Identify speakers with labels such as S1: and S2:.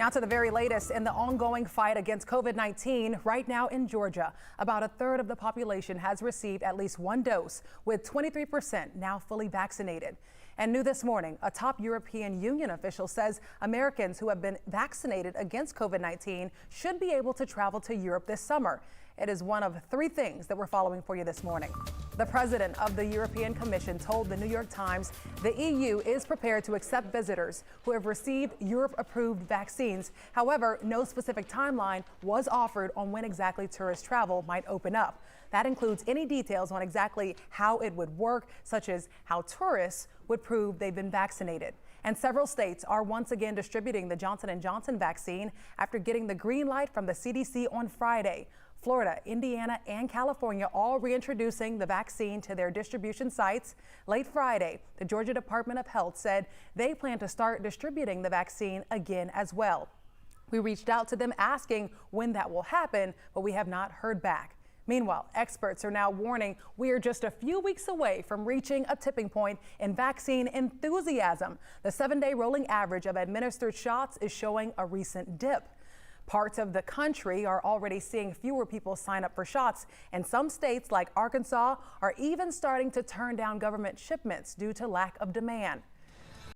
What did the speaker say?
S1: Now to the very latest in the ongoing fight against COVID-19 right now in Georgia. About a third of the population has received at least one dose, with 23% now fully vaccinated. And new this morning, a top European Union official says Americans who have been vaccinated against COVID-19 should be able to travel to Europe this summer. It is one of three things that we're following for you this morning. The president of the European Commission told the New York Times the EU is prepared to accept visitors who have received Europe-approved vaccines. However, no specific timeline was offered on when exactly tourist travel might open up. That includes any details on exactly how it would work, such as how tourists would prove they've been vaccinated. And several states are once again distributing the Johnson & Johnson vaccine after getting the green light from the CDC on Friday. Florida, Indiana, and California all reintroducing the vaccine to their distribution sites. Late Friday, the Georgia Department of Health said they plan to start distributing the vaccine again as well. We reached out to them asking when that will happen, but we have not heard back. Meanwhile, experts are now warning we are just a few weeks away from reaching a tipping point in vaccine enthusiasm. The 7-day rolling average of administered shots is showing a recent dip. Parts of the country are already seeing fewer people sign up for shots, and some states like Arkansas are even starting to turn down government shipments due to lack of demand.